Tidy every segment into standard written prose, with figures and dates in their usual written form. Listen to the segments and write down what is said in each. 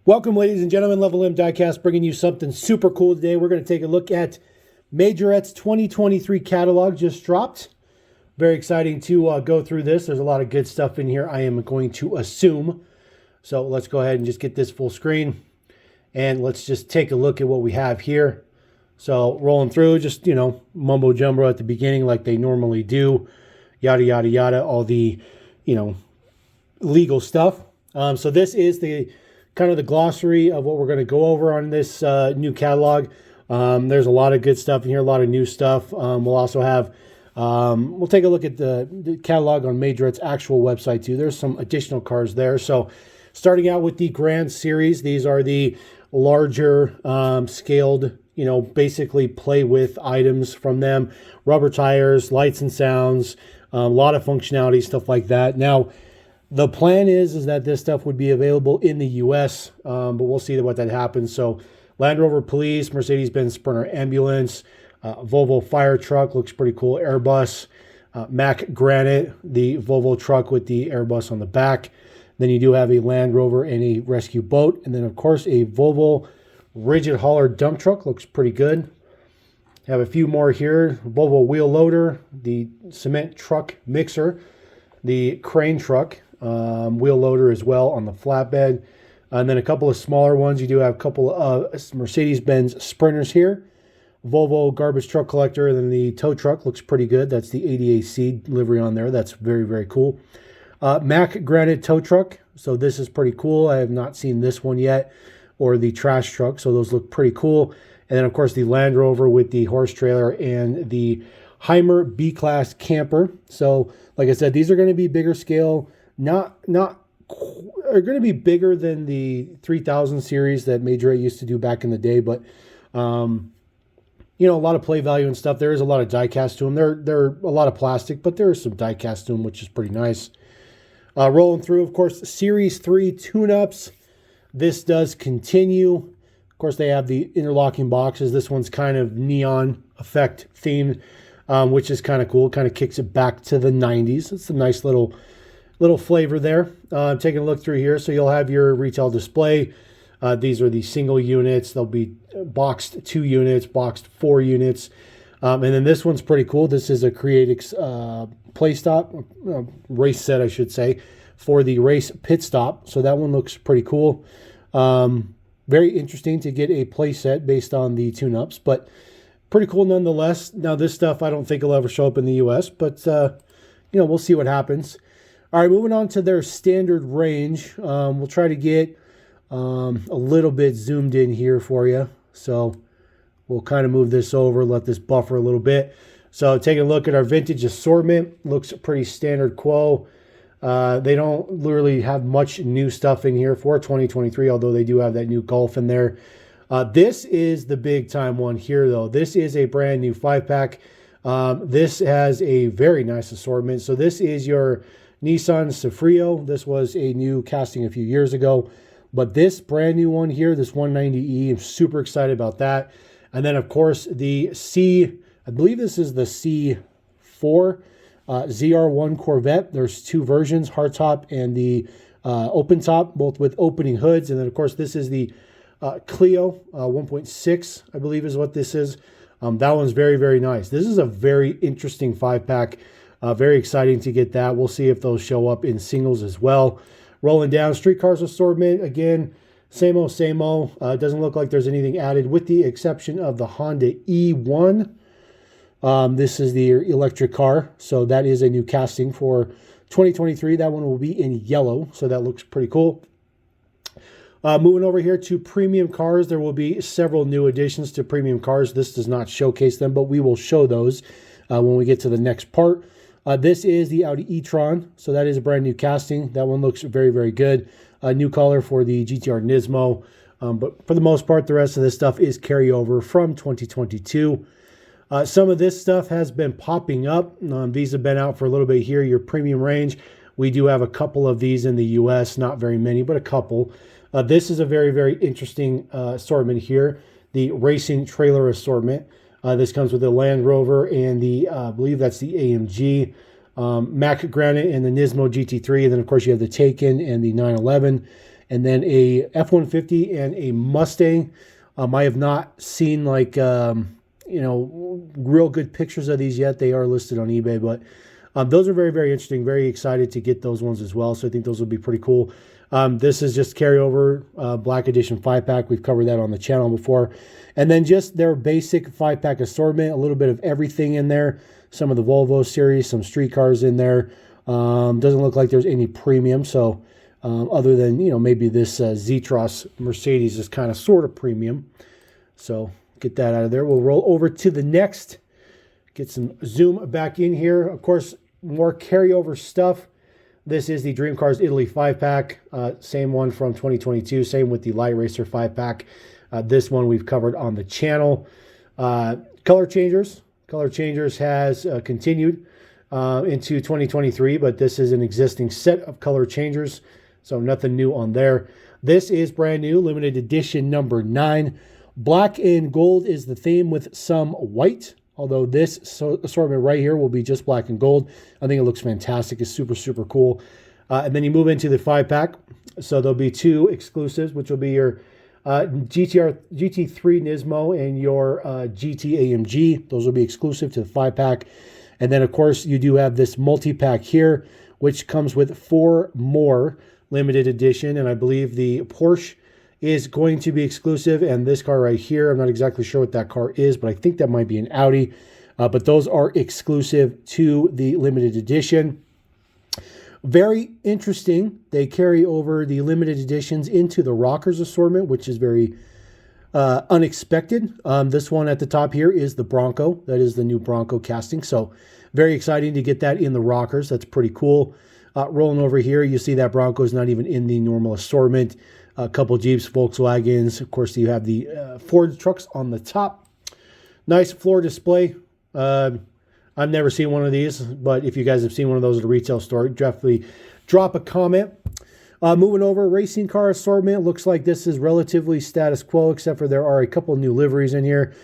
Welcome, ladies and gentlemen. Level M Diecast bringing you something super cool today. We're going to take a look at Majorette's 2023 catalog just dropped. Very exciting to go through this. There's a lot of good stuff in here, I am going to assume. So let's go ahead and just get this full screen. And let's just take a look at what we have here. So rolling through, just, mumbo jumbo at the beginning like they normally do. Yada, yada, yada. All the, legal stuff. So this is the kind of the glossary of what we're going to go over on this new catalog. There's a lot of good stuff in here, a lot of new stuff. We'll also have, we'll take a look at the catalog on Majorette's actual website too. There's some additional cars there. So starting out with the Grand Series, these are the larger scaled, basically play with items from them. Rubber tires, lights and sounds, a lot of functionality, stuff like that. Now, the plan is that this stuff would be available in the U.S., but we'll see what that happens. So Land Rover Police, Mercedes-Benz Sprinter Ambulance, Volvo Fire Truck, looks pretty cool, Airbus, Mack Granite, the Volvo truck with the Airbus on the back. Then you do have a Land Rover and a rescue boat. And then, of course, a Volvo rigid hauler dump truck, looks pretty good. Have a few more here, Volvo wheel loader, the cement truck mixer, the crane truck, wheel loader as well on the flatbed, and then a couple of smaller ones. You do have a couple of Mercedes-Benz Sprinters here, Volvo garbage truck collector, and then the tow truck looks pretty good. That's the ADAC delivery on there. That's very, very cool. Mack Granite tow truck. So this is pretty cool. I have not seen this one yet, or the trash truck. So those look pretty cool. And then, of course, the Land Rover with the horse trailer and the Heimer B-Class camper. So, like I said, these are going to be bigger scale. Are going to be bigger than the 3000 series that Majorette used to do back in the day. But, a lot of play value and stuff. There is a lot of die-cast to them. They're a lot of plastic, but there is some die-cast to them, which is pretty nice. Rolling through, of course, Series 3 tune-ups. This does continue. Of course, they have the interlocking boxes. This one's kind of neon effect themed, which is kind of cool. Kind of kicks it back to the 90s. It's a nice little flavor there. Taking a look through here. So you'll have your retail display. These are the single units. They'll be boxed 2 units, boxed 4 units. And then this one's pretty cool. This is a Creatix play stop, race set, I should say, for the race pit stop. So that one looks pretty cool. Very interesting to get a play set based on the tune-ups, but pretty cool nonetheless. Now, this stuff I don't think will ever show up in the U.S., but, we'll see what happens. All right, moving on to their standard range. We'll try to get a little bit zoomed in here for you. So we'll kind of move this over, let this buffer a little bit. So taking a look at our vintage assortment, looks pretty standard quo. They don't really have much new stuff in here for 2023, although they do have that new Golf in there. This is the big time one here, though. This is a brand new 5-pack. This has a very nice assortment. So this is your Nissan Safrio. This was a new casting a few years ago, but this brand new one here, this 190E, I'm super excited about that. And then, of course, the I believe this is the C4 ZR1 Corvette. There's 2 versions, hardtop and the open top, both with opening hoods. And then, of course, this is the Clio 1.6, I believe is what this is. That one's very, very nice. This is a very interesting 5-pack. Very exciting to get that. We'll see if those show up in singles as well. Rolling down, street cars assortment. Again, same old, same old. It doesn't look like there's anything added with the exception of the Honda E1. This is the electric car. So that is a new casting for 2023. That one will be in yellow. So that looks pretty cool. Moving over here to premium cars, there will be several new additions to premium cars. This does not showcase them, but we will show those when we get to the next part. This is the Audi e-tron, so that is a brand new casting. That one looks very, very good. A new color for the GTR Nismo, but for the most part, the rest of this stuff is carryover from 2022. Some of this stuff has been popping up. These have been out for a little bit here. Your premium range, we do have a couple of these in the U.S., not very many, but a couple. This is a very, very interesting assortment here, the racing trailer assortment. This comes with the Land Rover and the, I believe that's the AMG, Mack Granite and the Nismo GT3. And then, of course, you have the Taken and the 911. and then a F-150 and a Mustang. I have not seen like, real good pictures of these yet. They are listed on eBay, but those are very, very interesting. Very excited to get those ones as well. So I think those will be pretty cool. This is just carryover Black Edition 5-pack. We've covered that on the channel before. And then just their basic 5-pack assortment, a little bit of everything in there. Some of the Volvo series, some street cars in there. Doesn't look like there's any premium. So other than, maybe this Z-Tros Mercedes is kind of sort of premium. So get that out of there. We'll roll over to the next. Get some zoom back in here. Of course, more carryover stuff. This is the Dream Cars Italy 5-pack. Same one from 2022. Same with the Light Racer 5-pack. This one we've covered on the channel. Color Changers. Color Changers has continued into 2023, but this is an existing set of Color Changers, so nothing new on there. This is brand new, limited edition number 9. Black and gold is the theme with some white, although this assortment right here will be just black and gold. I think it looks fantastic. It's super, super cool. And then you move into the 5-pack. So there'll be 2 exclusives, which will be your GT3 Nismo and your GT AMG. Those will be exclusive to the 5-pack. And then, of course, you do have this multi-pack here, which comes with 4 more limited edition. And I believe the Porsche is going to be exclusive, and this car right here, I'm not exactly sure what that car is, but I think that might be an Audi. But those are exclusive to the limited edition. Very interesting. They carry over the limited editions into the rockers assortment, which is very unexpected. This one at the top here is the Bronco. That is the new Bronco casting. So very exciting to get that in the rockers. That's pretty cool. Rolling over here, you see that Bronco is not even in the normal assortment. A couple Jeeps, Volkswagens. Of course, you have the Ford trucks on the top. Nice floor display. I've never seen one of these, but if you guys have seen one of those at a retail store, definitely drop a comment. Moving over, racing car assortment. Looks like this is relatively status quo, except for there are a couple new liveries in here,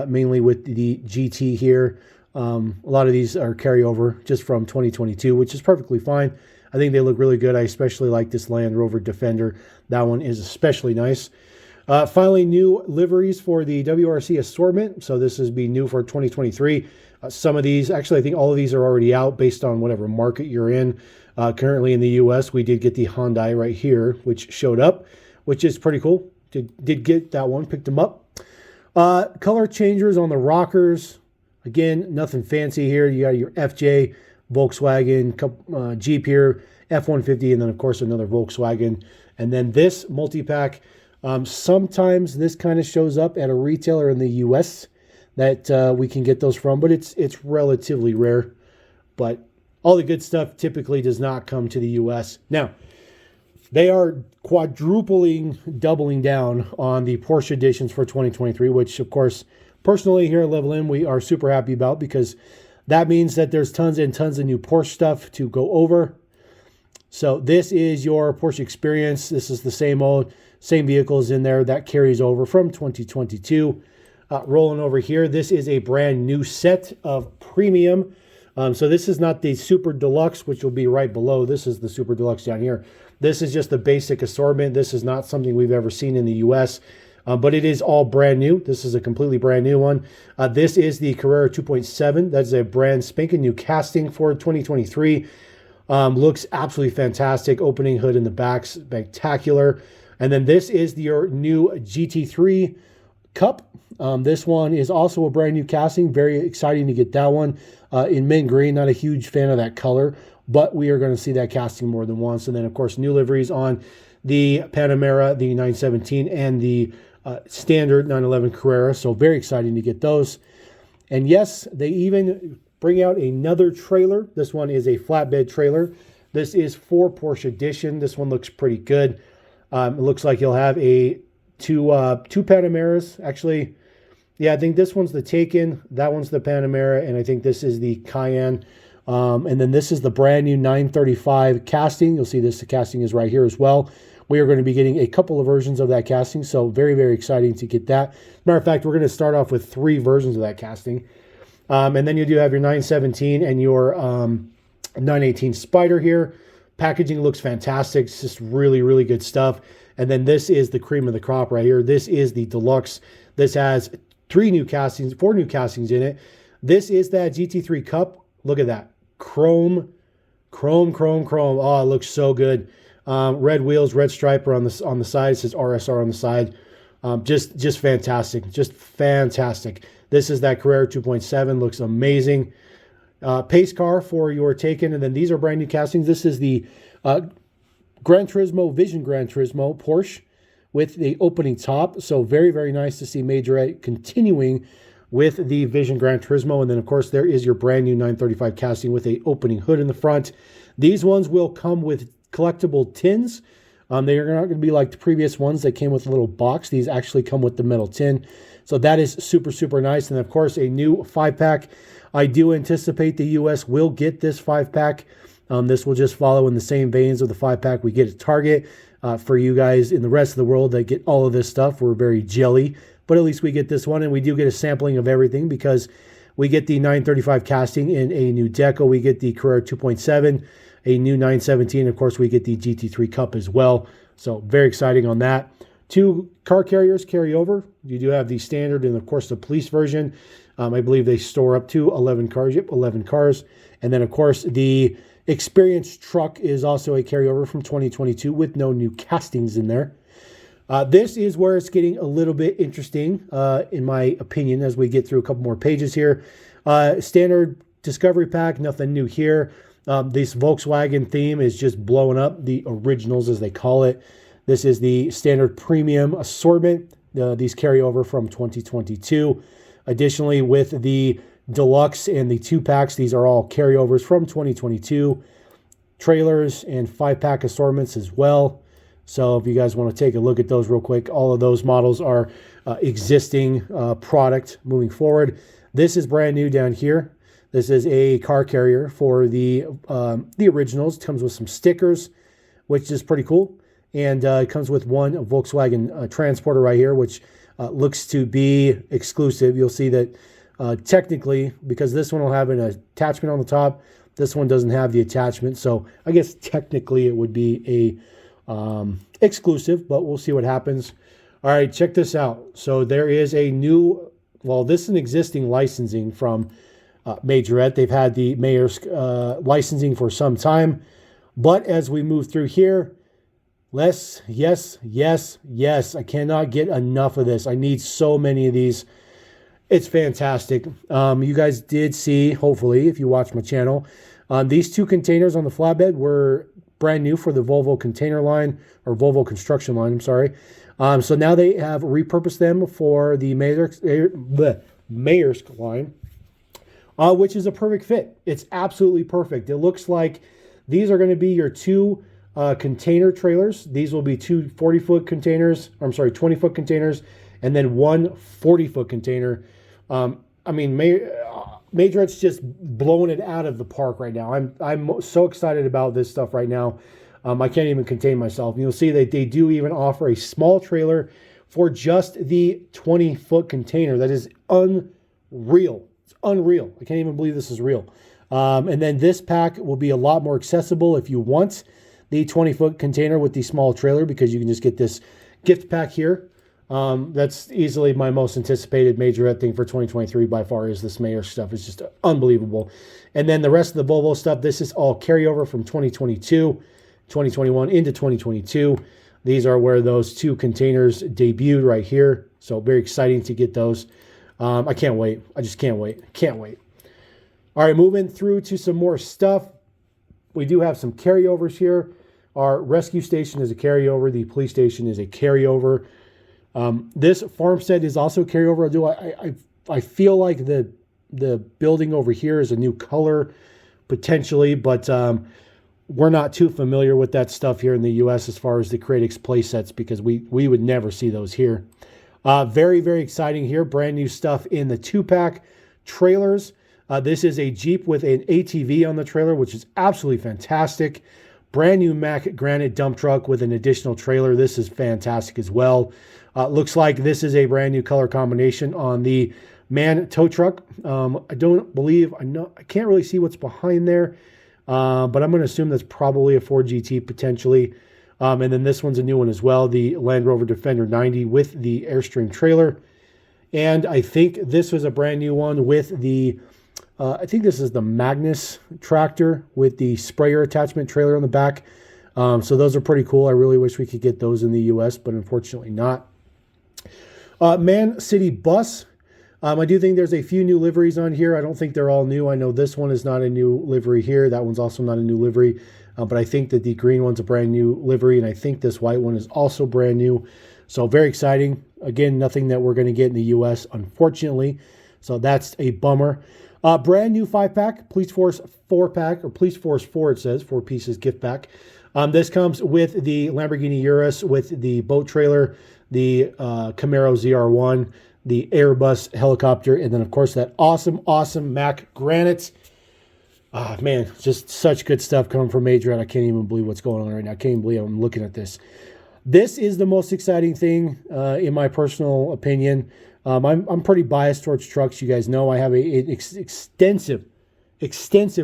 mainly with the GT here. A lot of these are carryover just from 2022, which is perfectly fine. I think they look really good. I especially like this Land Rover Defender. That one is especially nice. Finally, new liveries for the WRC assortment. So this is be new for 2023. Some of these, actually, I think all of these are already out based on whatever market you're in. Currently in the U.S., we did get the Hyundai right here, which showed up, which is pretty cool. Did get that one, picked them up. Color changers on the rockers. Again, nothing fancy here. You got your FJ, Volkswagen, Jeep here, F-150, and then, of course, another Volkswagen. And then this multi-pack, sometimes this kind of shows up at a retailer in the U.S. that we can get those from, but it's relatively rare. But all the good stuff typically does not come to the U.S. Now, they are doubling down on the Porsche editions for 2023, which, of course, personally here at Level M, we are super happy about because that means that there's tons and tons of new Porsche stuff to go over. So this is your Porsche experience. This is the same vehicles in there that carries over from 2022. Rolling over here, this is a brand new set of premium. So this is not the Super Deluxe, which will be right below. This is the Super Deluxe down here. This is just the basic assortment. This is not something we've ever seen in the U.S., but it is all brand new. This is a completely brand new one. This is the Carrera 2.7. That's a brand spanking new casting for 2023. Looks absolutely fantastic. Opening hood in the back, spectacular. And then this is your new GT3 Cup. This one is also a brand new casting. Very exciting to get that one in mint green. Not a huge fan of that color, but we are going to see that casting more than once. And then, of course, new liveries on the Panamera, the 917, and the standard 911 Carrera. So very exciting to get those. And yes, they even bring out another trailer. This one is a flatbed trailer. This is for Porsche Edition. This one looks pretty good. It looks like you'll have two Panameras. Actually, yeah, I think this one's the Taken. That one's the Panamera, and I think this is the Cayenne. And then this is the brand new 935 casting. You'll see the casting is right here as well. We are going to be getting a couple of versions of that casting, so very, very exciting to get that. As a matter of fact, we're going to start off with 3 versions of that casting. And then you do have your 917 and your 918 Spider here. Packaging looks fantastic. It's just really, really good stuff. And then this is the cream of the crop right here. This is the deluxe. This has 4 new castings in it. This is that GT3 Cup. Look at that. Chrome. Oh, it looks so good. Red wheels, red striper on the side. It says RSR on the side. Just fantastic. Just fantastic. This is that Carrera 2.7. Looks amazing. Pace car for your Taken. And then these are brand new castings. This is the Gran Turismo, Vision Gran Turismo Porsche with the opening top. So very, very nice to see Majorette continuing with the Vision Gran Turismo. And then, of course, there is your brand new 935 casting with a opening hood in the front. These ones will come with collectible tins. They are not going to be like the previous ones that came with a little box. These actually come with the metal tin. So that is super, super nice. And, of course, a new 5-pack. I do anticipate the U.S. will get this 5-pack. This will just follow in the same veins of the 5-pack we get at Target. For you guys in the rest of the world that get all of this stuff, we're very jelly. But at least we get this one, and we do get a sampling of everything because we get the 935 casting in a new decal. We get the Carrera 2.7, a new 917. Of course, we get the GT3 Cup as well. So very exciting on that. 2 car carriers carry over. You do have the standard and, of course, the police version. I believe they store up to 11 cars. Yep, 11 cars. And then, of course, the Experience truck is also a carryover from 2022 with no new castings in there. This is where it's getting a little bit interesting, in my opinion, as we get through a couple more pages here. Standard Discovery Pack, nothing new here. This Volkswagen theme is just blowing up, the originals as they call it. This is the Standard Premium Assortment. These carry over from 2022. Additionally, with the Deluxe and the 2-packs, these are all carryovers from 2022. Trailers and 5-pack assortments as well. So if you guys want to take a look at those real quick, all of those models are existing product moving forward. This is brand new down here. This is a car carrier for the originals. It comes with some stickers, which is pretty cool. And it comes with one Volkswagen transporter right here, which looks to be exclusive. You'll see that technically, because this one will have an attachment on the top, this one doesn't have the attachment. So I guess technically it would be a exclusive, but we'll see what happens. All right, check this out. So there is a new, well, this is an existing licensing from Majorette. They've had the Maersk licensing for some time. But as we move through here, yes. I cannot get enough of this. I need so many of these. It's fantastic. You guys did see, hopefully, if you watch my channel, these 2 containers on the flatbed were brand new for the Volvo container line, or Volvo construction line, I'm sorry. So now they have repurposed them for the Maersk line, which is a perfect fit. It's absolutely perfect. It looks like these are going to be your 2 container trailers. These will be 2 40-foot containers, 20-foot containers, and then 1 40-foot container. I mean, Majorette's just blowing it out of the park right now. I'm so excited about this stuff right now. I can't even contain myself. And you'll see that they do even offer a small trailer for just the 20-foot container. That is unreal. It's unreal. I can't even believe this is real. And then this pack will be a lot more accessible if you want the 20-foot container with the small trailer, because you can just get this gift pack here. That's easily my most anticipated Majorette thing for 2023 by far, is this Maersk stuff. It's just unbelievable. And then the rest of the Volvo stuff, this is all carryover from 2022, 2021 into 2022. These are where those 2 containers debuted right here. So very exciting to get those. I can't wait. I just can't wait. Can't wait. All right, moving through to some more stuff. We do have some carryovers here. Our rescue station is a carryover. The police station is a carryover. This farmstead is also carryover. I feel like the building over here is a new color potentially, but we're not too familiar with that stuff here in the U.S. as far as the Cradix play sets, because we would never see those here. Very, very exciting here. Brand new stuff in the 2-pack trailers. This is a Jeep with an ATV on the trailer, which is absolutely fantastic. Brand new Mack Granite dump truck with an additional trailer. This is fantastic as well. Looks like this is a brand new color combination on the MAN tow truck. I can't really see what's behind there. but I'm going to assume that's probably a Ford GT potentially. And then this one's a new one as well, the Land Rover Defender 90 with the Airstream trailer. And I think this was a brand new one with the, I think this is the Magnus tractor with the sprayer attachment trailer on the back. So those are pretty cool. I really wish we could get those in the US, but unfortunately not. Man City Bus. I do think there's a few new liveries on here. I don't think they're all new. I know this one is not a new livery here. That one's also not a new livery. But I think that the green one's a brand new livery, and I think this white one is also brand new. So very exciting. Again, nothing that we're going to get in the U.S., unfortunately. So that's a bummer. Brand new 5-pack, Police Force 4-pack, or Police Force 4, it says, 4 pieces gift pack. This comes with the Lamborghini Urus, with the boat trailer, the Camaro ZR1, the Airbus helicopter, and then, of course, that awesome Mack Granite. Man, just such good stuff coming from Majorette. I can't even believe what's going on right now. I can't even believe I'm looking at this. This is the most exciting thing, in my personal opinion. I'm pretty biased towards trucks. You guys know I have an extensive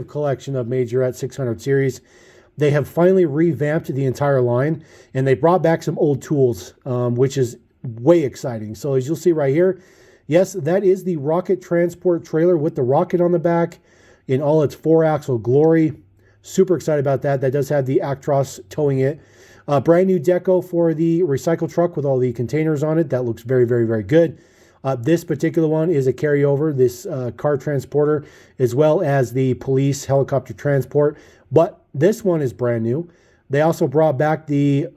collection of Majorette 600 series. They have finally revamped the entire line, and they brought back some old tools, which is way exciting. So as you'll see right here, yes, that is the rocket transport trailer with the rocket on the back in all its 4-axle glory. Super excited about that. That does have the Actros towing it. Brand new deco for the recycle truck with all the containers on it. That looks very good. This particular one is a carryover, this car transporter, as well as the police helicopter transport. But this one is brand new. They also brought back the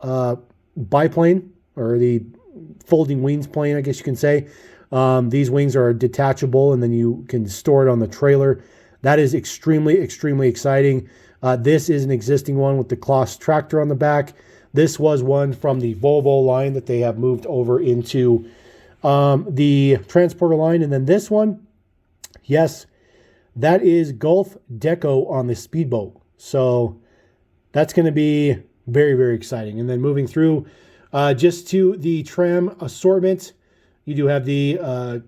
biplane, or the folding wings plane, I guess you can say. These wings are detachable, and then you can store it on the trailer. That is extremely exciting. This is an existing one with the Kloss tractor on the back. This was one from the Volvo line that they have moved over into the transporter line. And then this one, yes, that is Gulf Deco on the speedboat. So that's going to be very exciting. And then moving through just to the tram assortment, you do have the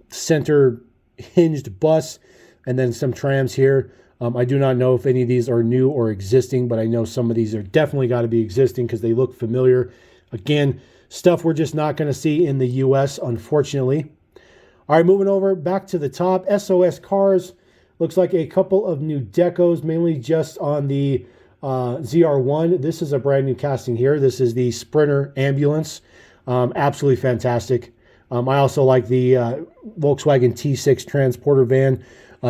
center hinged bus, and then some trams here. I do not know if any of these are new or existing, but I know some of these are definitely got to be existing because they look familiar. Again, stuff we're just not going to see in the U.S., unfortunately. All right, moving over back to the top. SOS Cars. Looks like a couple of new decos, mainly just on the ZR1. This is a brand new casting here. This is the Sprinter ambulance. Absolutely fantastic. I also like the Volkswagen T6 transporter van.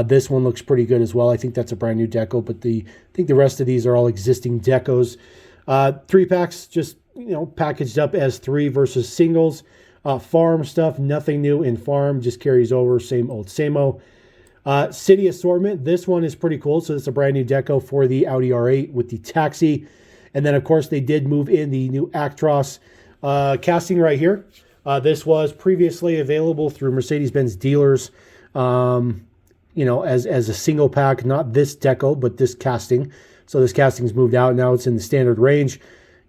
This one looks pretty good as well. I think that's a brand new deco, but I think the rest of these are all existing decos. 3-packs just packaged up as 3 versus singles. Farm stuff, nothing new in farm, just carries over, same old, same-o. City assortment, this one is pretty cool. So it's a brand new deco for the Audi R8 with the taxi. And then, of course, they did move in the new Actros casting right here. This was previously available through Mercedes-Benz dealers, as a single pack, not this deco, but this casting. So this casting's moved out. Now it's in the standard range.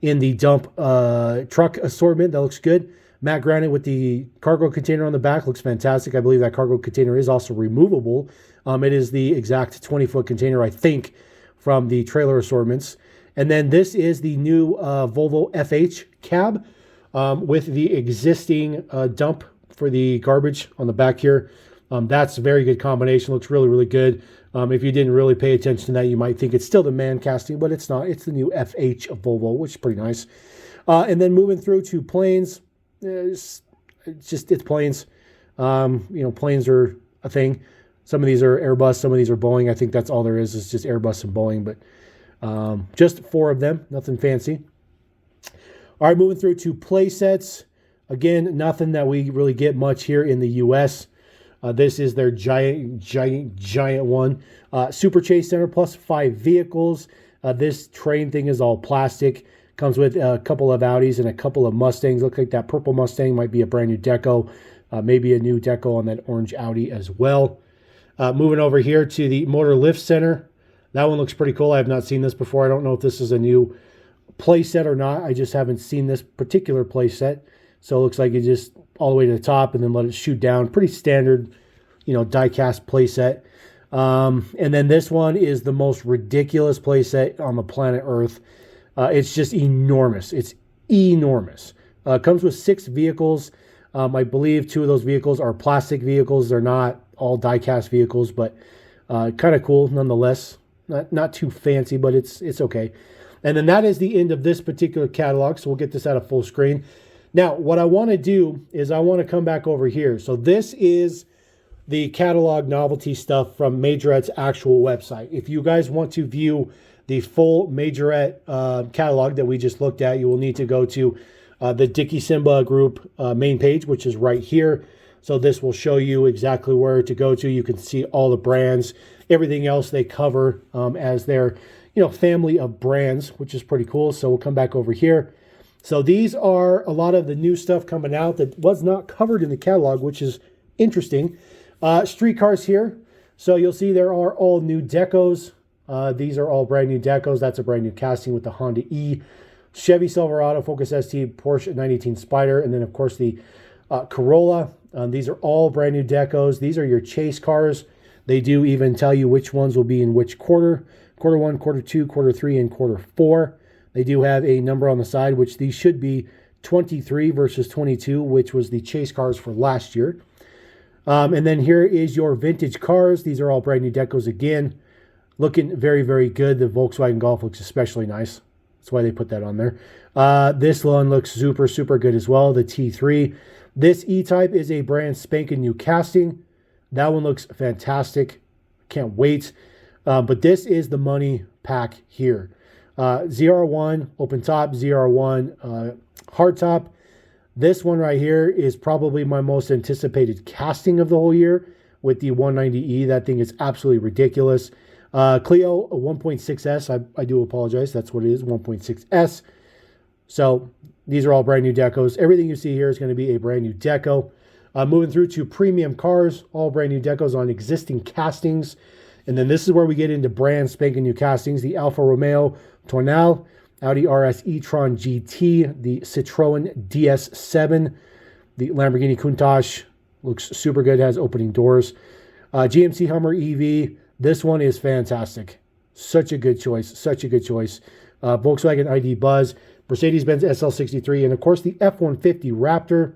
In the dump truck assortment, that looks good. Matte Granite with the cargo container on the back looks fantastic. I believe that cargo container is also removable. It is the exact 20-foot container, I think, from the trailer assortments. And then this is the new Volvo FH cab with the existing dump for the garbage on the back here. That's a very good combination. Looks really good. If you didn't really pay attention to that, you might think it's still the man casting, but it's not. It's the new FH of Volvo, which is pretty nice. And then moving through to planes. It's planes. Planes are a thing. Some of these are Airbus, some of these are Boeing. I think that's all there is just Airbus and Boeing, but just 4 of them, nothing fancy. All right, moving through to play sets. Again, nothing that we really get much here in the U.S. This is their giant one. Super Chase Center plus 5 vehicles. This train thing is all plastic. Comes with a couple of Audis and a couple of Mustangs. Looks like that purple Mustang might be a brand new deco. Maybe a new deco on that orange Audi as well. Moving over here to the Motor Lift Center. That one looks pretty cool. I have not seen this before. I don't know if this is a new play set or not. I just haven't seen this particular play set. So it looks like you just all the way to the top and then let it shoot down. Pretty standard, die-cast play set. And then this one is the most ridiculous playset on the planet Earth. It's just enormous. It's enormous. Comes with 6 vehicles. I believe 2 of those vehicles are plastic vehicles. They're not all die-cast vehicles, but kind of cool nonetheless. Not too fancy, but it's okay. And then that is the end of this particular catalog, so we'll get this out of full screen. Now, what I want to do is I want to come back over here. So this is the catalog novelty stuff from Majorette's actual website. If you guys want to view the full Majorette catalog that we just looked at, you will need to go to the Dicky Simba Group main page, which is right here. So this will show you exactly where to go to. You can see all the brands, everything else they cover as their family of brands, which is pretty cool. So we'll come back over here. So these are a lot of the new stuff coming out that was not covered in the catalog, which is interesting. Street cars here. So you'll see there are all new decos. These are all brand new decos. That's a brand new casting with the Honda E, Chevy Silverado, Focus ST, Porsche 918 Spider, and then of course the Corolla. These are all brand new decos. These are your chase cars. They do even tell you which ones will be in which quarter. Quarter 1, quarter 2, quarter 3, and quarter 4. They do have a number on the side, which these should be 23 versus 22, which was the chase cars for last year. And then here is your vintage cars. These are all brand new decos again. Looking very, very good. The Volkswagen Golf looks especially nice. That's why they put that on there. This one looks super, super good as well. The T3. This E-Type is a brand spanking new casting. That one looks fantastic. Can't wait. But this is the money pack here. ZR1 open top, ZR1 hard top. This one right here is probably my most anticipated casting of the whole year with the 190E. That thing is absolutely ridiculous. Clio 1.6S. I do apologize. That's what it is, 1.6S. So these are all brand new decos. Everything you see here is going to be a brand new deco. Moving through to premium cars, all brand new decos on existing castings. And then this is where we get into brand spanking new castings. The Alfa Romeo Tonale, Audi RS e-tron GT, the Citroen DS7, the Lamborghini Countach, looks super good, has opening doors. GMC Hummer EV, this one is fantastic. Such a good choice, such a good choice. Volkswagen ID Buzz, Mercedes-Benz SL63, and of course the F-150 Raptor.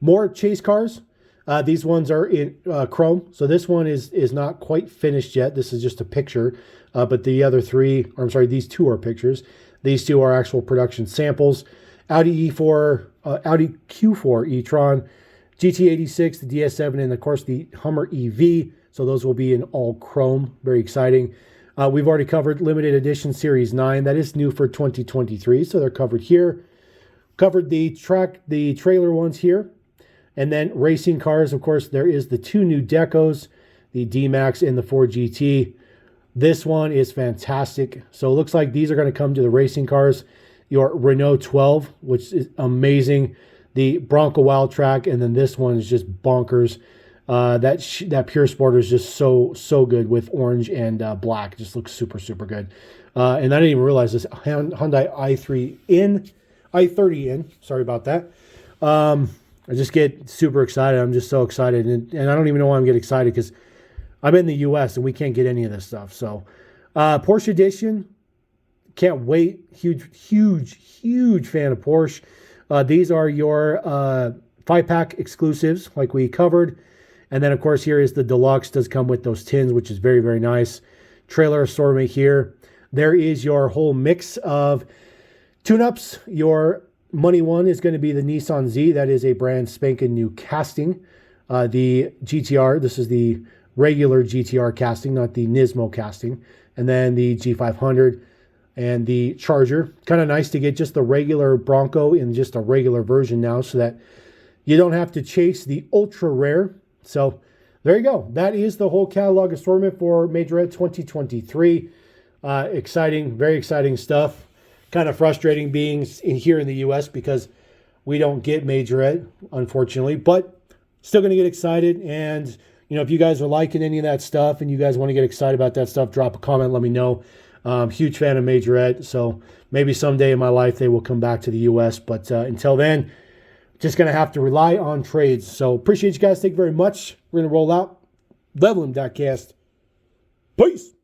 More chase cars. These ones are in chrome. So this one is not quite finished yet. This is just a picture. But the other three, or I'm sorry, these 2 are pictures. These 2 are actual production samples. Audi Q4 e-tron, GT86, the DS7, and of course the Hummer EV. So those will be in all chrome. Very exciting. We've already covered limited edition Series 9. That is new for 2023. So they're covered here. Covered the trailer ones here. And then racing cars, of course, there is the 2 new decos, the D-Max and the Ford GT. This one is fantastic. So it looks like these are going to come to the racing cars. Your Renault 12, which is amazing. The Bronco Wild Track, and then this one is just bonkers. That Pure Sport is just so good with orange and black. It just looks super, super good. And I didn't even realize this Hyundai i30N. Sorry about that. I just get super excited. I'm just so excited. And I don't even know why I'm getting excited because I'm in the U.S. and we can't get any of this stuff. So Porsche Edition, can't wait. Huge fan of Porsche. These are your 5-pack exclusives like we covered. And then, of course, here is the Deluxe. Does come with those tins, which is very, very nice. Trailer assortment here. There is your whole mix of tune-ups. Your money one is going to be the Nissan Z. That is a brand spanking new casting. The GTR, this is the regular GTR casting, not the Nismo casting. And then the G500 and the Charger. Kind of nice to get just the regular Bronco in just a regular version now so that you don't have to chase the ultra rare. So there you go. That is the whole catalog assortment for Majorette 2023. Exciting, very exciting stuff. Kind of frustrating being here in the U.S. because we don't get Majorette, unfortunately. But still going to get excited. And, you know, if you guys are liking any of that stuff and you guys want to get excited about that stuff, drop a comment. Let me know. Huge fan of Majorette. So maybe someday in my life they will come back to the U.S. But until then, just going to have to rely on trades. So appreciate you guys. Thank you very much. We're going to roll out. Level 'em, Diecast. Peace.